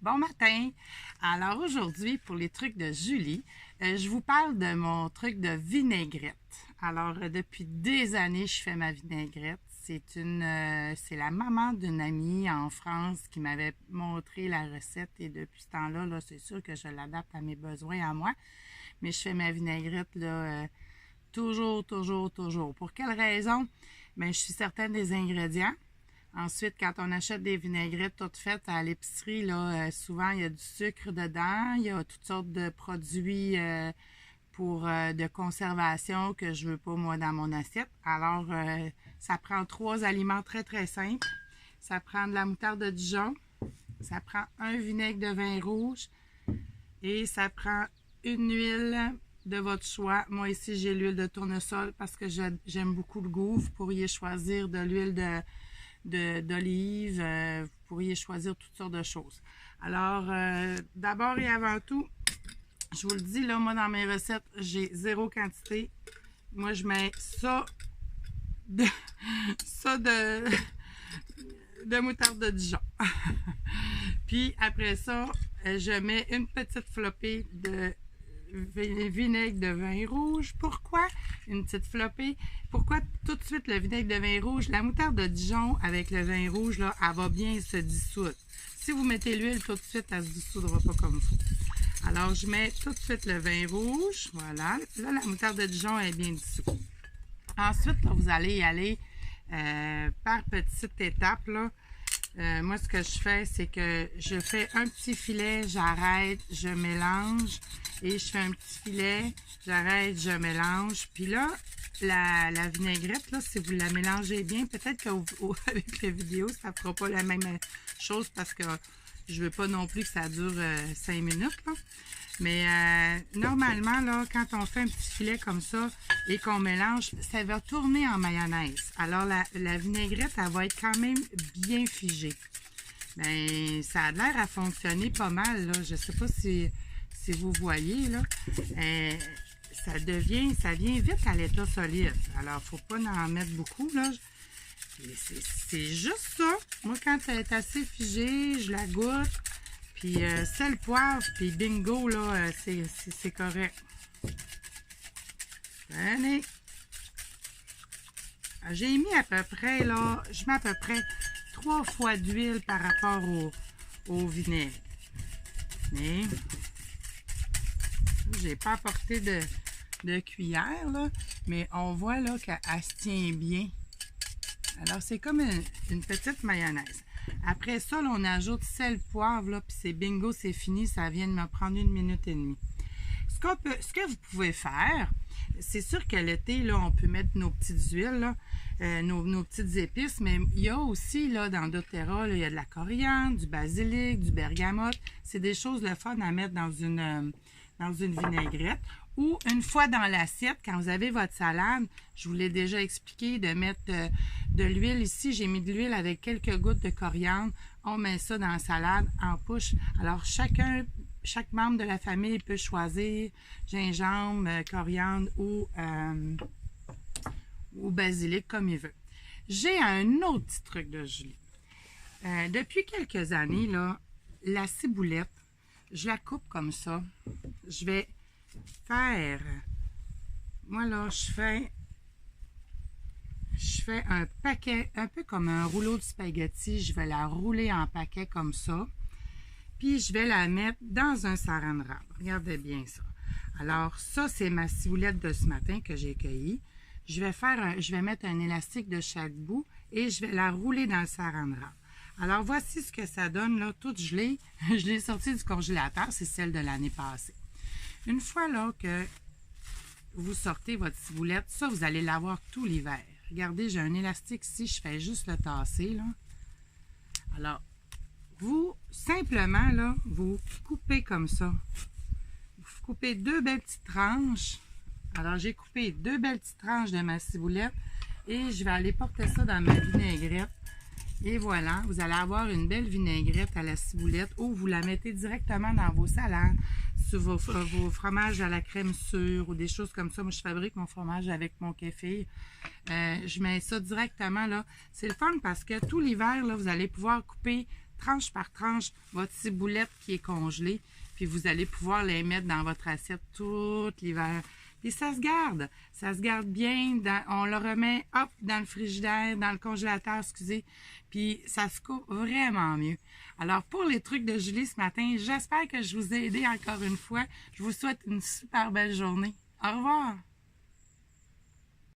Bon matin! Alors aujourd'hui, pour les trucs de Julie, je vous parle de mon truc de vinaigrette. Alors depuis des années, je fais ma vinaigrette. C'est la maman d'une amie en France qui m'avait montré la recette et depuis ce temps-là, là, c'est sûr que je l'adapte à mes besoins à moi. Mais je fais ma vinaigrette là, toujours, toujours, toujours. Pour quelle raison? Bien, je suis certaine des ingrédients. Ensuite, quand on achète des vinaigrettes toutes faites à l'épicerie, là, souvent il y a du sucre dedans, il y a toutes sortes de produits de conservation que je veux pas moi dans mon assiette. Alors, ça prend 3 aliments très très simples. Ça prend de la moutarde de Dijon, ça prend un vinaigre de vin rouge et ça prend une huile de votre choix. Moi ici j'ai l'huile de tournesol parce que j'aime beaucoup le goût. Vous pourriez choisir de l'huile d'olive, vous pourriez choisir toutes sortes de choses. Alors, d'abord et avant tout, je vous le dis, là, moi, dans mes recettes, j'ai 0 quantité. Moi, je mets de, ça de moutarde de Dijon. Puis, après ça, je mets une petite flopée de vinaigre de vin rouge. Pourquoi une petite flopée? Pourquoi tout de suite le vinaigre de vin rouge? La moutarde de Dijon avec le vin rouge, là, elle va bien se dissoudre. Si vous mettez l'huile tout de suite, elle ne se dissoudra pas comme il faut. Alors, je mets tout de suite le vin rouge. Voilà. Là, la moutarde de Dijon est bien dissoute. Ensuite, là, vous allez y aller par petites étapes, là. Moi, ce que je fais, c'est que je fais un petit filet, j'arrête, je mélange. Et je fais un petit filet, j'arrête, je mélange. Puis là, la vinaigrette, là, si vous la mélangez bien, peut-être qu'avec la vidéo, ça ne fera pas la même chose parce que je ne veux pas non plus que ça dure 5 minutes. Là. Mais normalement, là, quand on fait un petit filet comme ça et qu'on mélange, ça va tourner en mayonnaise. Alors, la vinaigrette, elle va être quand même bien figée. Bien, ça a l'air à fonctionner pas mal. Là. Je ne sais pas si vous voyez, là. Ça vient vite à l'état solide. Alors, il ne faut pas en mettre beaucoup, là. C'est juste ça. Moi, quand elle est assez figée, je la goûte. Puis sel, poivre, puis bingo, là, c'est correct. Allez. J'ai mis à peu près, là, je mets à peu près 3 fois d'huile par rapport au vinaigre. Mais, j'ai pas apporté de cuillère, là, mais on voit, là, qu'elle se tient bien. Alors, c'est comme une petite mayonnaise. Après ça, là, on ajoute sel, poivre, là, puis c'est bingo, c'est fini. Ça vient de me prendre 1 minute et demie. Ce que vous pouvez faire, c'est sûr que l'été, là, on peut mettre nos petites huiles, là, nos petites épices, mais il y a aussi, là, dans doTERRA, là, il y a de la coriandre, du basilic, du bergamote. C'est des choses le fun à mettre dans une vinaigrette. Ou une fois dans l'assiette, quand vous avez votre salade, je vous l'ai déjà expliqué, de mettre de l'huile ici. J'ai mis de l'huile avec quelques gouttes de coriandre. On met ça dans la salade en push. Alors, chaque membre de la famille peut choisir gingembre, coriandre ou basilic comme il veut. J'ai un autre petit truc de Julie. Depuis quelques années, là, la ciboulette, je la coupe comme ça. Je vais faire, moi là, je fais un paquet, un peu comme un rouleau de spaghetti. Je vais la rouler en paquet comme ça. Puis je vais la mettre dans un saran wrap. Regardez bien ça. Alors ça, c'est ma ciboulette de ce matin que j'ai cueillie. Je vais mettre un élastique de chaque bout et je vais la rouler dans le saran wrap. Alors voici ce que ça donne là, toute gelée. Je l'ai sortie du congélateur, c'est celle de l'année passée. Une fois là que vous sortez votre ciboulette, ça vous allez l'avoir tout l'hiver. Regardez, j'ai un élastique ici, je fais juste le tasser là. Alors, vous, simplement là, vous coupez comme ça. Vous coupez 2 belles petites tranches. Alors, j'ai coupé 2 belles petites tranches de ma ciboulette et je vais aller porter ça dans ma vinaigrette. Et voilà, vous allez avoir une belle vinaigrette à la ciboulette ou vous la mettez directement dans vos salades, sur vos fromages à la crème sûre ou des choses comme ça. Moi, je fabrique mon fromage avec mon kéfir. Je mets ça directement là. C'est le fun parce que tout l'hiver, là, vous allez pouvoir couper tranche par tranche votre ciboulette qui est congelée. Puis vous allez pouvoir les mettre dans votre assiette tout l'hiver. Puis ça se garde bien. On le remet, hop, dans le frigidaire, dans le congélateur, excusez. Puis ça se coupe vraiment mieux. Alors pour les trucs de Julie ce matin, j'espère que je vous ai aidé encore une fois. Je vous souhaite une super belle journée. Au revoir!